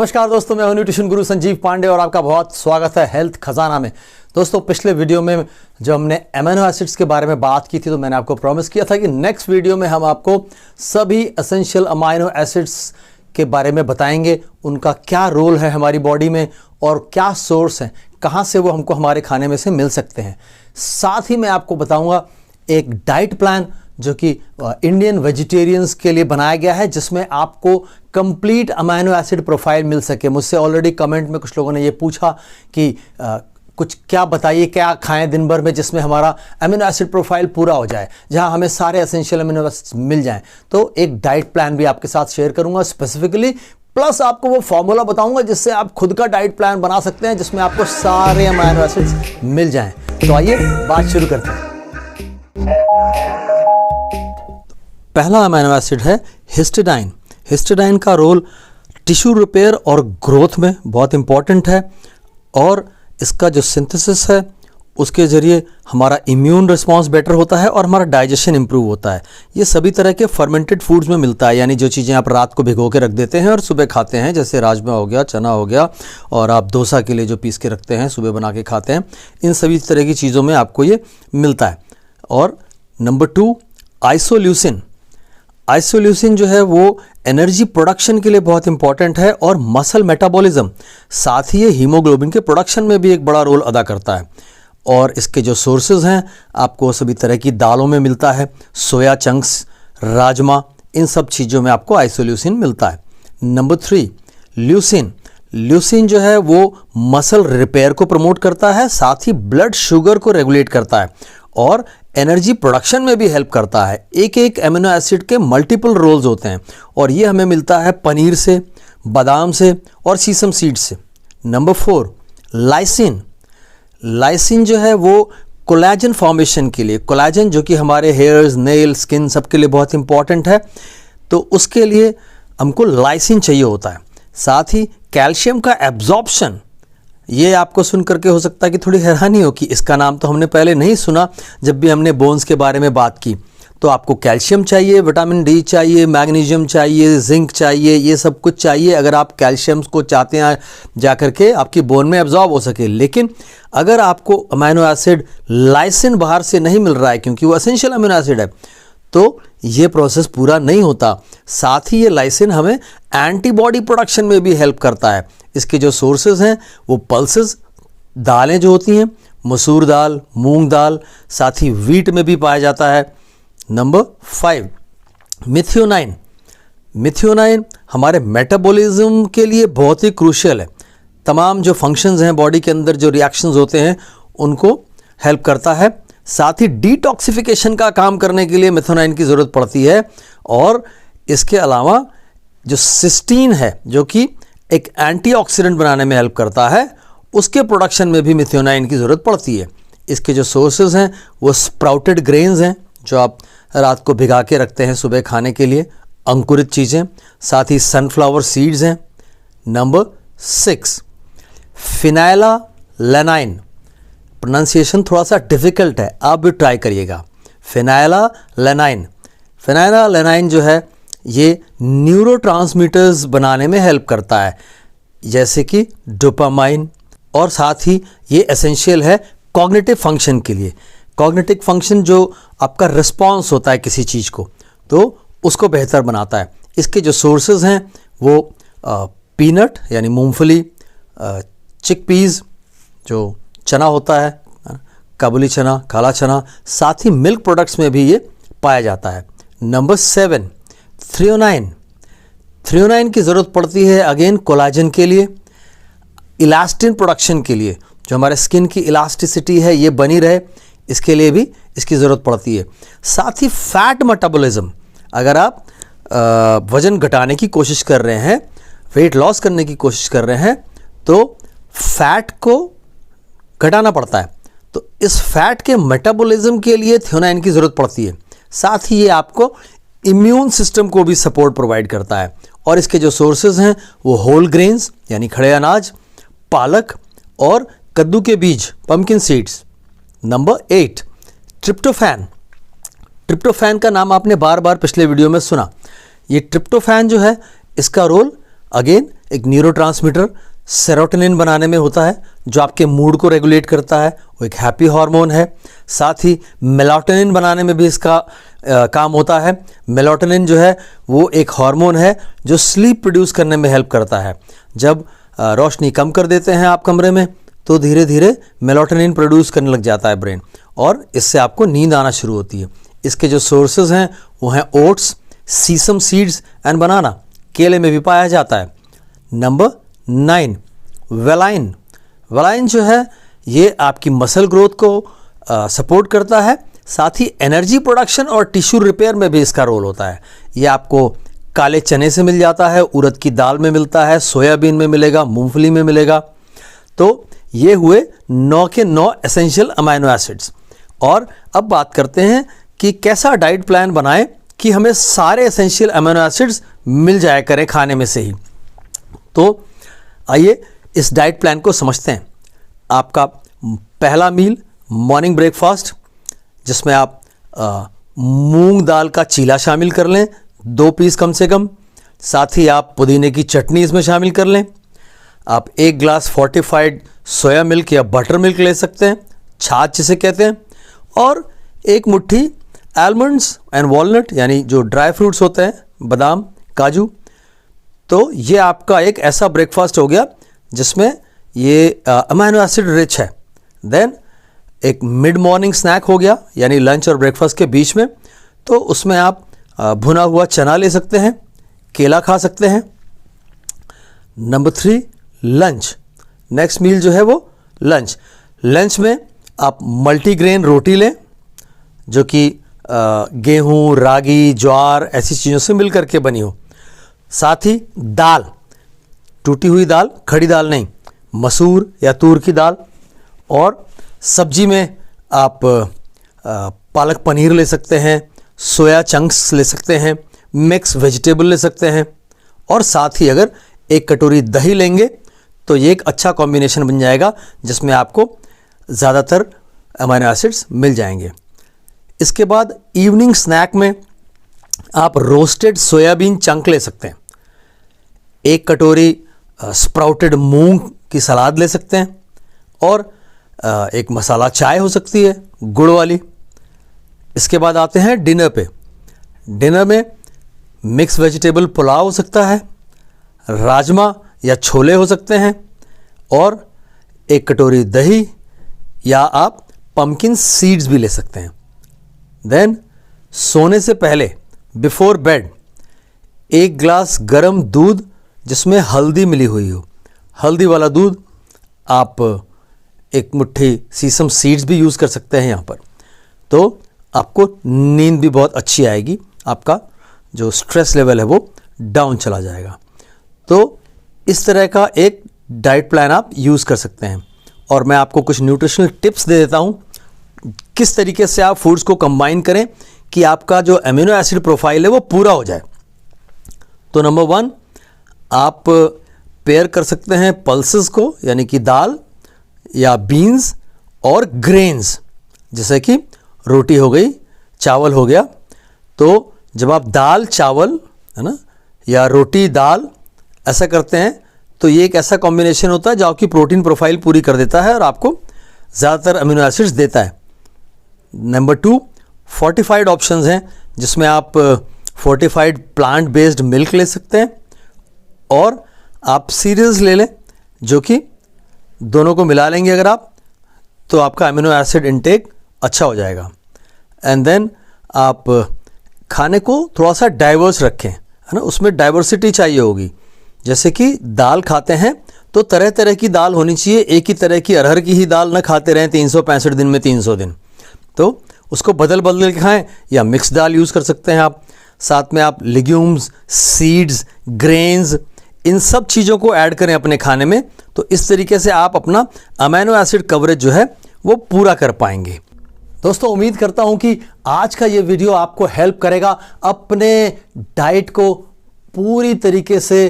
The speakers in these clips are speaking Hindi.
नमस्कार दोस्तों, मैं हूं न्यूट्रिशन गुरु संजीव पांडे और आपका बहुत स्वागत है हेल्थ खजाना में। दोस्तों, पिछले वीडियो में जब हमने एमिनो एसिड्स के बारे में बात की थी तो मैंने आपको प्रॉमिस किया था कि नेक्स्ट वीडियो में हम आपको सभी एसेंशियल अमाइनो एसिड्स के बारे में बताएंगे, उनका क्या रोल है हमारी बॉडी में और क्या सोर्स है, कहाँ से वो हमको हमारे खाने में से मिल सकते हैं। साथ ही मैं आपको बताऊँगा एक डाइट प्लान जो कि इंडियन वेजिटेरियंस के लिए बनाया गया है, जिसमें आपको कंप्लीट अमाइनो एसिड प्रोफाइल मिल सके। मुझसे ऑलरेडी कमेंट में कुछ लोगों ने ये पूछा कि कुछ क्या बताइए, क्या खाएं दिन भर में जिसमें हमारा अमीनो एसिड प्रोफाइल पूरा हो जाए, जहां हमें सारे एसेंशियल अमीनो एसिड्स मिल जाएं। तो एक डाइट प्लान भी आपके साथ शेयर करूंगा स्पेसिफिकली, प्लस आपको वो फॉर्मूला बताऊंगा जिससे आप खुद का डाइट प्लान बना सकते हैं जिसमें आपको सारे अमीनो एसिड्स मिल जाएं। तो आइए बात शुरू करते हैं। पहला अमीनो एसिड है हिस्टिडाइन। हिस्टिडाइन का रोल टिश्यू रिपेयर और ग्रोथ में बहुत इंपॉर्टेंट है और इसका जो सिंथेसिस है उसके ज़रिए हमारा इम्यून रिस्पांस बेटर होता है और हमारा डाइजेशन इंप्रूव होता है। ये सभी तरह के फर्मेंटेड फूड्स में मिलता है, यानी जो चीज़ें आप रात को भिगो के रख देते हैं और सुबह खाते हैं, जैसे राजमा हो गया, चना हो गया, और आप डोसा के लिए जो पीस के रखते हैं सुबह बना के खाते हैं, इन सभी तरह की चीज़ों में आपको ये मिलता है। और नंबर 2, आइसोल्यूसिन। आइसोल्यूसिन जो है वो एनर्जी प्रोडक्शन के लिए बहुत इंपॉर्टेंट है और मसल मेटाबॉलिज्म, साथ ही ये हीमोग्लोबिन के प्रोडक्शन में भी एक बड़ा रोल अदा करता है। और इसके जो सोर्सेज हैं आपको सभी तरह की दालों में मिलता है, सोया चंक्स, राजमा, इन सब चीज़ों में आपको आइसोल्यूसिन मिलता है। Number 3, leucine. ल्यूसिन जो है वो मसल रिपेयर को प्रमोट करता है, साथ ही ब्लड शुगर को रेगुलेट करता है और एनर्जी प्रोडक्शन में भी हेल्प करता है। एक एक एमिनो एसिड के मल्टीपल रोल्स होते हैं और ये हमें मिलता है पनीर से, बादाम से और सीसम सीड से। Number 4, lysine. लाइसिन जो है वो कोलेजन फॉर्मेशन के लिए, कोलेजन जो कि हमारे हेयर्स, नेल, स्किन सबके लिए बहुत इंपॉर्टेंट है, तो उसके लिए हमको लाइसिन चाहिए होता है। साथ ही कैल्शियम का एब्जॉर्प्शन, ये आपको सुन करके हो सकता है कि थोड़ी हैरानी हो कि इसका नाम तो हमने पहले नहीं सुना जब भी हमने बोन्स के बारे में बात की। तो आपको कैल्शियम चाहिए, विटामिन डी चाहिए, मैग्नीशियम चाहिए, जिंक चाहिए, ये सब कुछ चाहिए अगर आप कैल्शियम को चाहते हैं जा करके आपकी बोन में एब्जॉर्ब हो सके। लेकिन अगर आपको अमीनो एसिड लाइसिन बाहर से नहीं मिल रहा है क्योंकि वो एसेंशियल अमीनो एसिड है, तो ये प्रोसेस पूरा नहीं होता। साथ ही ये लाइसिन हमें एंटीबॉडी प्रोडक्शन में भी हेल्प करता है। इसके जो सोर्सेज हैं वो पल्सेस, दालें जो होती हैं, मसूर दाल, मूंग दाल, साथ ही वीट में भी पाया जाता है। Number 5, methionine. मिथियोनाइन हमारे मेटाबॉलिज्म के लिए बहुत ही क्रूशियल है। तमाम जो फंक्शंस हैं बॉडी के अंदर, जो रिएक्शंस होते हैं, उनको हेल्प करता है। साथ ही डिटॉक्सिफिकेशन का काम करने के लिए मिथियोनाइन की ज़रूरत पड़ती है। और इसके अलावा जो सिस्टीन है जो कि एक एंटीऑक्सीडेंट बनाने में हेल्प करता है, उसके प्रोडक्शन में भी मिथियोनाइन की ज़रूरत पड़ती है। इसके जो सोर्सेज हैं वो स्प्राउटेड ग्रेन्स हैं जो आप रात को भिगा के रखते हैं सुबह खाने के लिए, अंकुरित चीज़ें, साथ ही सनफ्लावर सीड्स हैं। नंबर 6, फिनाइलालैनाइन। प्रोनाउंसिएशन थोड़ा सा डिफ़िकल्ट है, आप भी ट्राई करिएगा। फिनाइलालैनाइन। फिनाइलालैनाइन जो है ये न्यूरोट्रांसमीटर्स बनाने में हेल्प करता है, जैसे कि डोपामाइन, और साथ ही ये एसेंशियल है कॉग्निटिव फंक्शन के लिए। कॉग्निटिव फंक्शन जो आपका रिस्पॉन्स होता है किसी चीज़ को, तो उसको बेहतर बनाता है। इसके जो सोर्सेज हैं वो पीनट यानी मूंगफली, चिकपीज़ जो चना होता है, काबुली चना, काला चना, साथ ही मिल्क प्रोडक्ट्स में भी ये पाया जाता है। Number 7, threonine. थ्रियोनाइन की ज़रूरत पड़ती है अगेन कोलाजन के लिए, इलास्टिन प्रोडक्शन के लिए, जो हमारे स्किन की इलास्टिसिटी है ये बनी रहे, इसके लिए भी इसकी ज़रूरत पड़ती है। साथ ही फैट मेटाबॉलिज्म, अगर आप वज़न घटाने की कोशिश कर रहे हैं, वेट लॉस करने की कोशिश कर रहे हैं, तो फैट को घटाना पड़ता है, तो इस फैट के मेटाबॉलिज्म के लिए थ्रियोनाइन की ज़रूरत पड़ती है। साथ ही ये आपको इम्यून सिस्टम को भी सपोर्ट प्रोवाइड करता है। और इसके जो सोर्सेज हैं वो होल ग्रेन्स यानी खड़े अनाज, पालक और कद्दू के बीज, pumpkin seeds. Number 8, tryptophan. Tryptophan का नाम आपने बार बार पिछले वीडियो में सुना। ये ट्रिप्टोफैन जो है इसका रोल अगेन एक न्यूरोट्रांसमीटर सेरोटोनिन बनाने में होता है, जो आपके मूड को रेगुलेट करता है, वो एक हैप्पी हार्मोन है। साथ ही मेलाटोनिन बनाने में भी इसका काम होता है। मेलाटोनिन जो है वो एक हार्मोन है जो स्लीप प्रोड्यूस करने में हेल्प करता है। जब रोशनी कम कर देते हैं आप कमरे में, तो धीरे धीरे मेलाटोनिन प्रोड्यूस करने लग जाता है ब्रेन, और इससे आपको नींद आना शुरू होती है। इसके जो सोर्सेज हैं वो हैं ओट्स, सीसम सीड्स एंड बनाना, केले में भी पाया जाता है। Number 9, valine. वेलाइन जो है ये आपकी मसल ग्रोथ को सपोर्ट करता है, साथ ही एनर्जी प्रोडक्शन और टिश्यू रिपेयर में भी इसका रोल होता है। ये आपको काले चने से मिल जाता है, उड़द की दाल में मिलता है, सोयाबीन में मिलेगा, मूंगफली में मिलेगा। तो ये हुए 9 के 9 एसेंशियल अमाइनो एसिड्स। और अब बात करते हैं कि कैसा डाइट प्लान बनाएं कि हमें सारे एसेंशियल अमाइनो एसिड्स मिल जाया करें खाने में से ही। तो आइए इस डाइट प्लान को समझते हैं। आपका पहला मील मॉर्निंग ब्रेकफास्ट, जिसमें आप मूंग दाल का चीला शामिल कर लें, 2 पीस कम से कम। साथ ही आप पुदीने की चटनी इसमें शामिल कर लें। आप 1 ग्लास फोर्टिफाइड सोया मिल्क या बटर मिल्क ले सकते हैं, छाछ जिसे कहते हैं, और 1 मुट्ठी आलमंड्स एंड वॉलनट, यानी जो ड्राई फ्रूट्स होते हैं, बादाम, काजू। तो ये आपका एक ऐसा ब्रेकफास्ट हो गया जिसमें ये अमाइनो एसिड रिच है। देन एक मिड मॉर्निंग स्नैक हो गया, यानी लंच और ब्रेकफास्ट के बीच में, तो उसमें आप भुना हुआ चना ले सकते हैं, केला खा सकते हैं। Number 3, lunch. नेक्स्ट मील जो है वो लंच। लंच में आप मल्टीग्रेन रोटी लें, जो कि गेहूँ, रागी, ज्वार ऐसी चीज़ों से मिल करके बनी हो। साथ ही दाल, टूटी हुई दाल, खड़ी दाल नहीं, मसूर या तूर की दाल। और सब्जी में आप पालक पनीर ले सकते हैं, सोया चंक्स ले सकते हैं, मिक्स वेजिटेबल ले सकते हैं, और साथ ही अगर 1 कटोरी दही लेंगे तो ये एक अच्छा कॉम्बिनेशन बन जाएगा, जिसमें आपको ज़्यादातर अमाइनो एसिड्स मिल जाएंगे। इसके बाद इवनिंग स्नैक में आप रोस्टेड सोयाबीन चंक ले सकते हैं, 1 कटोरी स्प्राउटेड मूंग की सलाद ले सकते हैं, और एक मसाला चाय हो सकती है गुड़ वाली। इसके बाद आते हैं डिनर पे। डिनर में मिक्स वेजिटेबल पुलाव हो सकता है, राजमा या छोले हो सकते हैं, और 1 कटोरी दही, या आप पम्पकिन सीड्स भी ले सकते हैं। देन सोने से पहले बिफोर बेड 1 ग्लास गर्म दूध जिसमें हल्दी मिली हुई हो, हल्दी वाला दूध। आप 1 मुट्ठी सीसम सीड्स भी यूज़ कर सकते हैं यहाँ पर। तो आपको नींद भी बहुत अच्छी आएगी, आपका जो स्ट्रेस लेवल है वो डाउन चला जाएगा। तो इस तरह का एक डाइट प्लान आप यूज़ कर सकते हैं। और मैं आपको कुछ न्यूट्रिशनल टिप्स दे देता हूँ, किस तरीके से आप फूड्स को कंबाइन करें कि आपका जो अमीनो एसिड प्रोफाइल है वो पूरा हो जाए। तो नंबर 1, आप पेयर कर सकते हैं पल्सेस को, यानी कि दाल या बीन्स और ग्रेन्स, जैसे कि रोटी हो गई, चावल हो गया। तो जब आप दाल चावल, है ना, या रोटी दाल ऐसा करते हैं, तो ये एक ऐसा कॉम्बिनेशन होता है जो आपकी प्रोटीन प्रोफाइल पूरी कर देता है और आपको ज़्यादातर अमीनो एसिड्स देता है। नंबर 2, फोर्टिफाइड ऑप्शंस हैं, जिसमें आप फोर्टिफाइड प्लांट बेस्ड मिल्क ले सकते हैं, और आप सीरियल्स ले लें, जो कि दोनों को मिला लेंगे अगर आप, तो आपका अमीनो एसिड इनटेक अच्छा हो जाएगा। एंड देन आप खाने को थोड़ा सा डाइवर्स रखें, है ना, उसमें डाइवर्सिटी चाहिए होगी। जैसे कि दाल खाते हैं तो तरह तरह की दाल होनी चाहिए, एक ही तरह की अरहर की ही दाल ना खाते रहें 365 दिन में 300 दिन। तो उसको बदल बदल के खाएं, या मिक्स दाल यूज़ कर सकते हैं आप। साथ में आप लेग्यूम्स, सीड्स, ग्रेन्स, इन सब चीज़ों को ऐड करें अपने खाने में। तो इस तरीके से आप अपना अमीनो एसिड कवरेज जो है वो पूरा कर पाएंगे। दोस्तों, उम्मीद करता हूं कि आज का ये वीडियो आपको हेल्प करेगा अपने डाइट को पूरी तरीके से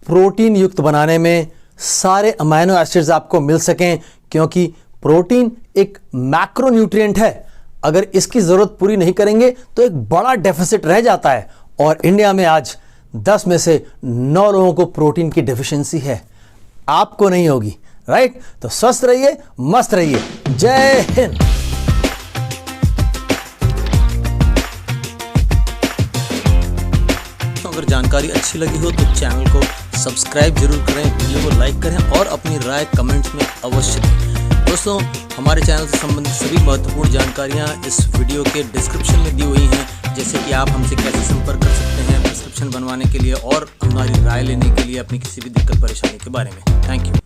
प्रोटीन युक्त बनाने में, सारे अमीनो एसिड्स आपको मिल सकें, क्योंकि प्रोटीन एक मैक्रोन्यूट्रिएंट है। अगर इसकी ज़रूरत पूरी नहीं करेंगे तो एक बड़ा डेफिसिट रह जाता है। और इंडिया में आज 10 में से 9 लोगों को प्रोटीन की डेफिशिएंसी है, आपको नहीं होगी, राइट? तो स्वस्थ रहिए, मस्त रहिए। जय हिंद। अगर जानकारी अच्छी लगी हो तो चैनल को सब्सक्राइब जरूर करें, वीडियो को लाइक करें और अपनी राय कमेंट्स में अवश्य दें। दोस्तों, हमारे चैनल से संबंधित सभी महत्वपूर्ण जानकारियां इस वीडियो के डिस्क्रिप्शन में दी हुई हैं, जैसे कि आप हमसे कैसे संपर्क कर सकते हैं प्रिस्क्रिप्शन बनवाने के लिए और हमारी राय लेने के लिए अपनी किसी भी दिक्कत परेशानी के बारे में। Thank you.